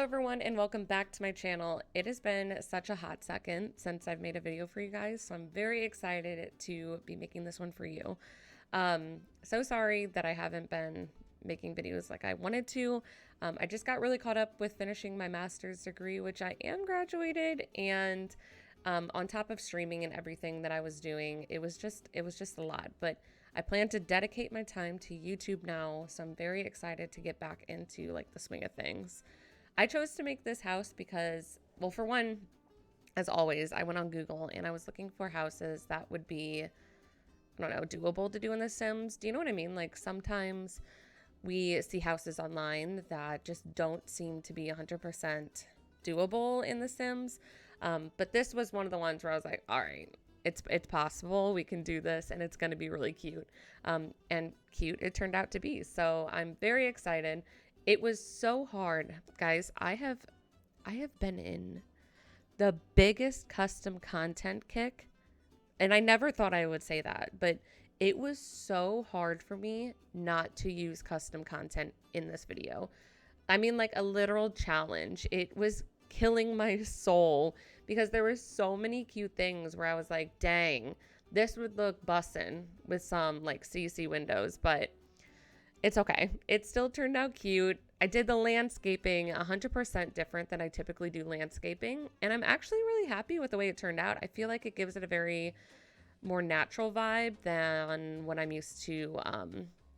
everyone, and welcome back to my channel. It has been such a hot second since I've made a video for you guys, so I'm very excited to be making this one for you. So sorry that I haven't been making videos like I wanted to. I just got really caught up with finishing my master's degree, which I am graduated, and on top of streaming and everything that I was doing, it was just a lot. But I plan to dedicate my time to YouTube now, so I'm very excited to get back into like the swing of things. I chose to make this house because, well, for one, as always, I went on Google and I was looking for houses that would be, I don't know, doable to do in The Sims. Do you know what I mean? Like sometimes we see houses online that just don't seem to be 100% doable in The Sims. But this was one of the ones where I was like, all right, it's possible. We can do this and it's going to be really cute. And cute it turned out to be. So I'm very excited. It was so hard, guys. I have been in the biggest custom content kick, and I never thought I would say that, but it was so hard for me not to use custom content in this video. I mean, like a literal challenge. It was killing my soul because there were so many cute things where I was like, dang, this would look bussin' with some like CC windows, but it's okay. It still turned out cute. I did the landscaping 100% different than I typically do landscaping, and I'm actually really happy with the way it turned out. I feel like it gives it a very more natural vibe than what I'm used to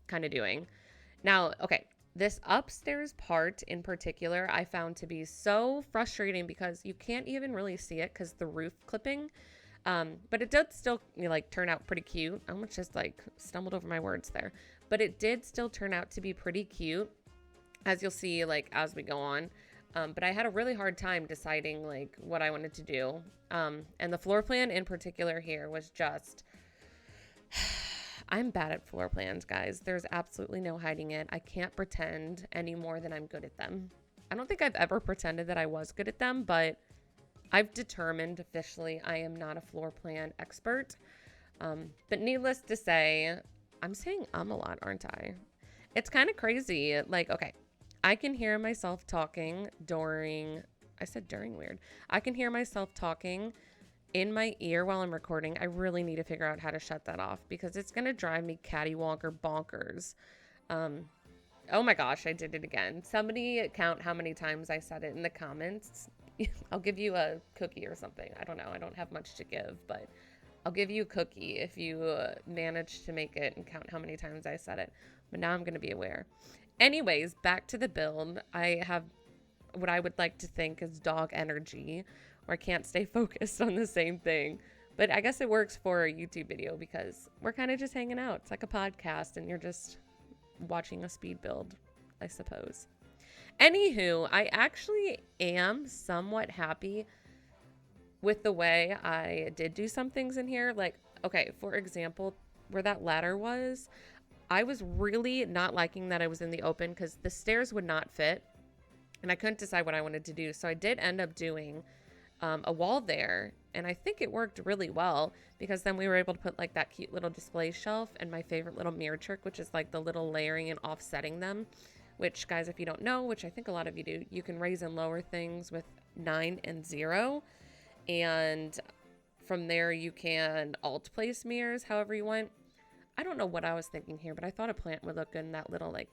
kind of doing. Now, okay, this upstairs part in particular I found to be so frustrating because you can't even really see it because the roof clipping. But it did still like turn out pretty cute. I almost just like stumbled over my words there. But it did still turn out to be pretty cute, as you'll see like as we go on. But I had a really hard time deciding like what I wanted to do. And the floor plan in particular here was just, I'm bad at floor plans, guys. There's absolutely no hiding it. I can't pretend any more than I'm good at them. I don't think I've ever pretended that I was good at them, but I've determined officially I am not a floor plan expert. But needless to say, I'm saying a lot, aren't I? It's kind of crazy. Like, okay, I can hear myself talking during, I said during, weird. I can hear myself talking in my ear while I'm recording. I really need to figure out how to shut that off because it's going to drive me cattywonker bonkers. Oh my gosh, I did it again. Somebody count how many times I said it in the comments. I'll give you a cookie or something. I don't know. I don't have much to give, but I'll give you a cookie if you manage to make it and count how many times I said it. But now I'm going to be aware. Anyways, back to the build. I have what I would like to think is dog energy, or I can't stay focused on the same thing. But I guess it works for a YouTube video because we're kind of just hanging out. It's like a podcast and you're just watching a speed build, I suppose. Anywho, I actually am somewhat happy with the way I did do some things in here. Like, okay, for example, where that ladder was, I was really not liking that I was in the open because the stairs would not fit and I couldn't decide what I wanted to do. So I did end up doing a wall there, and I think it worked really well because then we were able to put like that cute little display shelf and my favorite little mirror trick, which is like the little layering and offsetting them, which, guys, if you don't know, which I think a lot of you do, you can raise and lower things with 9 and 0. And from there, you can alt place mirrors however you want. I don't know what I was thinking here, but I thought a plant would look good in that little like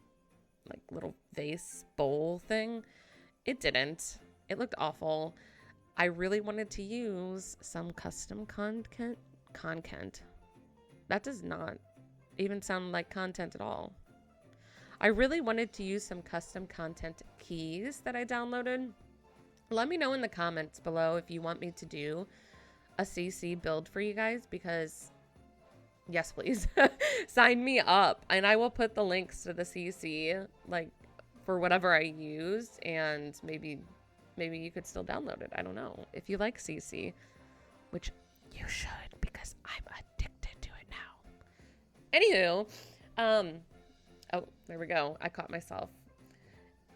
little vase bowl thing. It didn't. It looked awful. I really wanted to use some custom content. That does not even sound like content at all. I really wanted to use some custom content keys that I downloaded. Let me know in the comments below if you want me to do a CC build for you guys, because yes, please. Sign me up and I will put the links to the CC like for whatever I use, and maybe you could still download it. I don't know. If you like CC, which you should because I'm addicted to it now. Anywho, oh, there we go. I caught myself.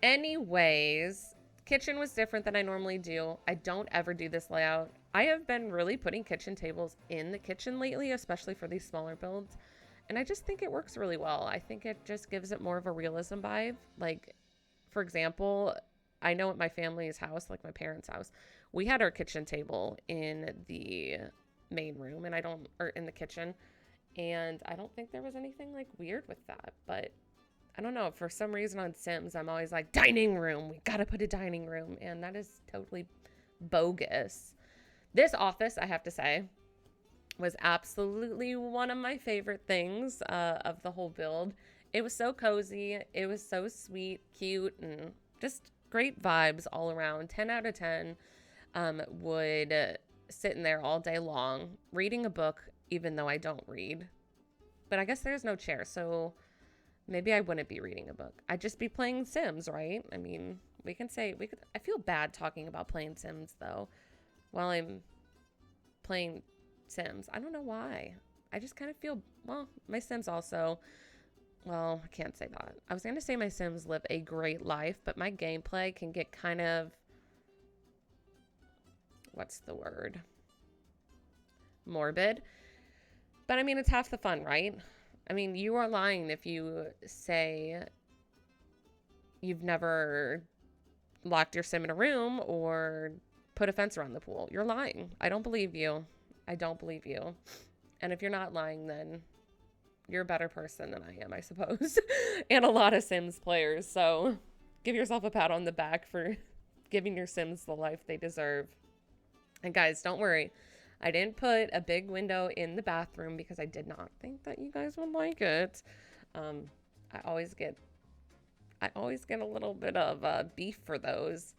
Anyways, kitchen was different than I normally do. I don't ever do this layout. I have been really putting kitchen tables in the kitchen lately, especially for these smaller builds. And I just think it works really well. I think it just gives it more of a realism vibe. Like, for example, I know at my family's house, like my parents' house, we had our kitchen table in the main room or in the kitchen. And I don't think there was anything like weird with that. But I don't know. For some reason on Sims, I'm always like, dining room. We got to put a dining room. And that is totally bogus. This office, I have to say, was absolutely one of my favorite things of the whole build. It was so cozy. It was so sweet, cute, and just great vibes all around. 10 out of 10. Would sit in there all day long, reading a book, even though I don't read. But I guess there's no chair, so maybe I wouldn't be reading a book. I'd just be playing Sims, right? I mean, I feel bad talking about playing Sims, though, while I'm playing Sims. I don't know why. I just kind of feel, well, my Sims also, well, I can't say that. I was going to say my Sims live a great life, but my gameplay can get kind of, what's the word? Morbid. But I mean, it's half the fun, right? I mean, you are lying if you say you've never locked your sim in a room or put a fence around the pool. You're lying. I don't believe you. I don't believe you. And if you're not lying, then you're a better person than I am, I suppose. And a lot of Sims players. So give yourself a pat on the back for giving your Sims the life they deserve. And guys, don't worry. I didn't put a big window in the bathroom because I did not think that you guys would like it. I always get a little bit of beef for those.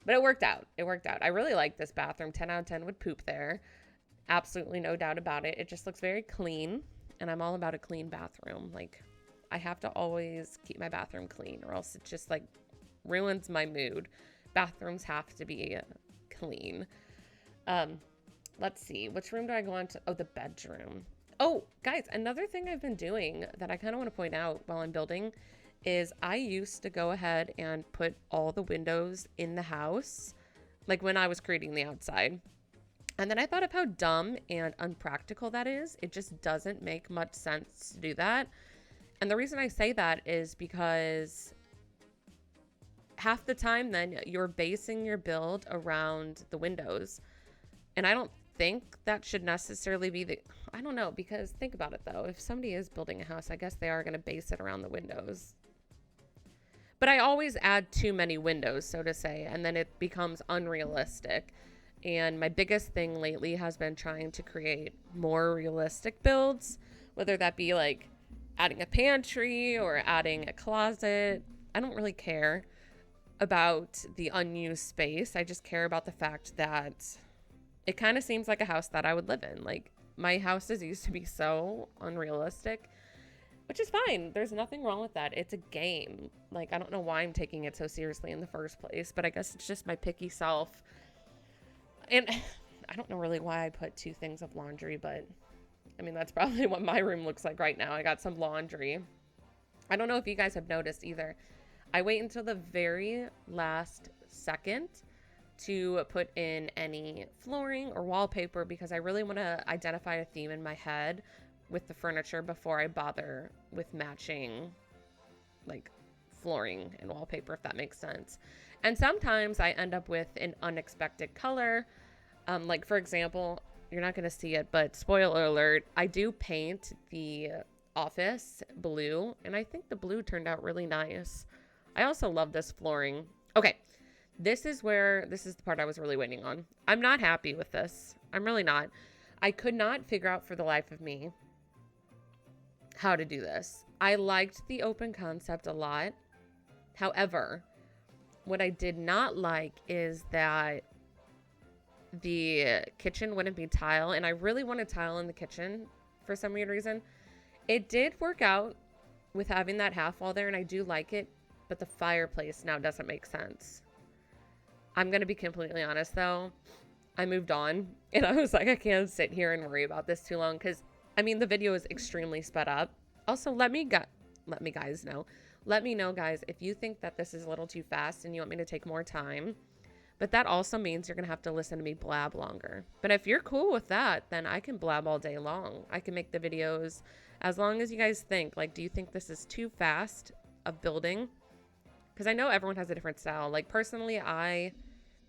But it worked out. It worked out. I really like this bathroom. 10 out of 10 would poop there. Absolutely no doubt about it. It just looks very clean. And I'm all about a clean bathroom. Like, I have to always keep my bathroom clean or else it just, like, ruins my mood. Bathrooms have to be clean. Let's see. Which room do I go into? Oh, the bedroom. Oh, guys, another thing I've been doing that I kind of want to point out while I'm building is I used to go ahead and put all the windows in the house, like when I was creating the outside. And then I thought of how dumb and unpractical that is. It just doesn't make much sense to do that. And the reason I say that is because half the time then you're basing your build around the windows. And I don't think that should necessarily be I don't know, because think about it though. If somebody is building a house, I guess they are going to base it around the windows. But I always add too many windows, so to say, and then it becomes unrealistic. And my biggest thing lately has been trying to create more realistic builds, whether that be like adding a pantry or adding a closet. I don't really care about the unused space. I just care about the fact that it kind of seems like a house that I would live in. Like, my houses used to be so unrealistic, which is fine. There's nothing wrong with that. It's a game. Like, I don't know why I'm taking it so seriously in the first place, but I guess it's just my picky self. And I don't know really why I put 2 things of laundry, but I mean, that's probably what my room looks like right now. I got some laundry. I don't know if you guys have noticed either. I wait until the very last second to put in any flooring or wallpaper because I really want to identify a theme in my head with the furniture before I bother with matching like flooring and wallpaper, if that makes sense. And sometimes I end up with an unexpected color. Like, for example, you're not going to see it, but spoiler alert, I do paint the office blue, and I think the blue turned out really nice. I also love this flooring. Okay, this is the part I was really waiting on. I'm not happy with this. I'm really not. I could not figure out for the life of me how to do this. I liked the open concept a lot. However, what I did not like is that the kitchen wouldn't be tile, and I really wanted tile in the kitchen for some weird reason. It did work out with having that half wall there, and I do like it, but the fireplace now doesn't make sense. I'm going to be completely honest, though. I moved on, and I was like, I can't sit here and worry about this too long, because, I mean, the video is extremely sped up. Also, let me know, guys, if you think that this is a little too fast and you want me to take more time. But that also means you're going to have to listen to me blab longer. But if you're cool with that, then I can blab all day long. I can make the videos as long as you guys think, like, do you think this is too fast of building? because I know everyone has a different style. Like personally, I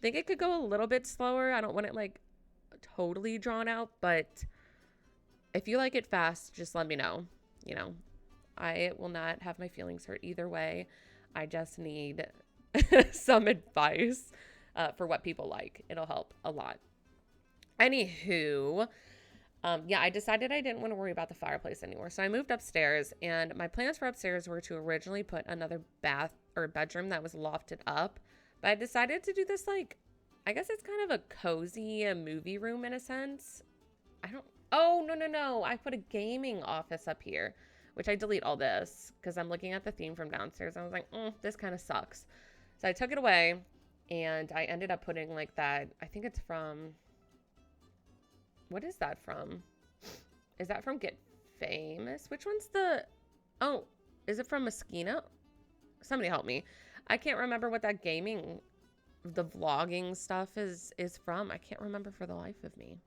think it could go a little bit slower. I don't want it like totally drawn out, but if you like it fast, just let me know. You know, I will not have my feelings hurt either way. I just need some advice for what people like. It'll help a lot. Anywho, yeah, I decided I didn't want to worry about the fireplace anymore. So I moved upstairs, and my plans for upstairs were to originally put another bath or bedroom that was lofted up. But I decided to do this, like, I guess it's kind of a cozy movie room in a sense. Oh, no. I put a gaming office up here, which I delete all this because I'm looking at the theme from downstairs. I was like, this kind of sucks. So I took it away, and I ended up putting like that. I think it's from... What is that from? Is that from Get Famous? Which one's the... Oh, is it from Moschino? Somebody help me. I can't remember what that gaming, the vlogging stuff is from. I can't remember for the life of me.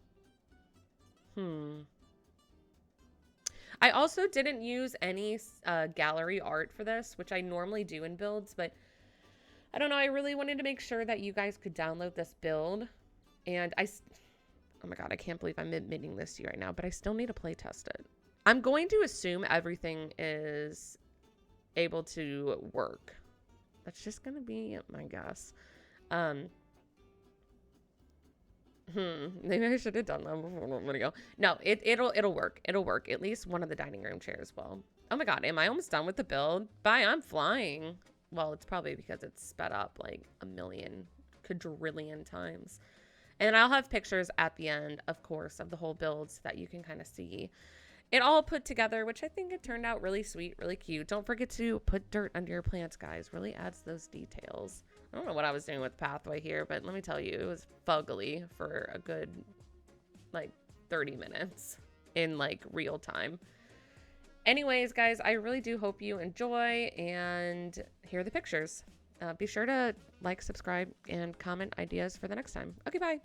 I also didn't use any gallery art for this, which I normally do in builds, but I don't know. I really wanted to make sure that you guys could download this build, and oh my god, I can't believe I'm admitting this to you right now, but I still need to play test it. I'm going to assume everything is able to work. That's just going to be my guess. Maybe I should have done that before the video. No, it'll work. It'll work. At least one of the dining room chairs will. Oh my god, am I almost done with the build? Bye, I'm flying. Well, it's probably because it's sped up like a million quadrillion times. And I'll have pictures at the end, of course, of the whole build so that you can kind of see it all put together, which I think it turned out really sweet, really cute. Don't forget to put dirt under your plants, guys. Really adds those details. I don't know what I was doing with the pathway here, but let me tell you, it was fuggly for a good, like, 30 minutes in, like, real time. Anyways, guys, I really do hope you enjoy and hear the pictures. Be sure to like, subscribe, and comment ideas for the next time. Okay, bye.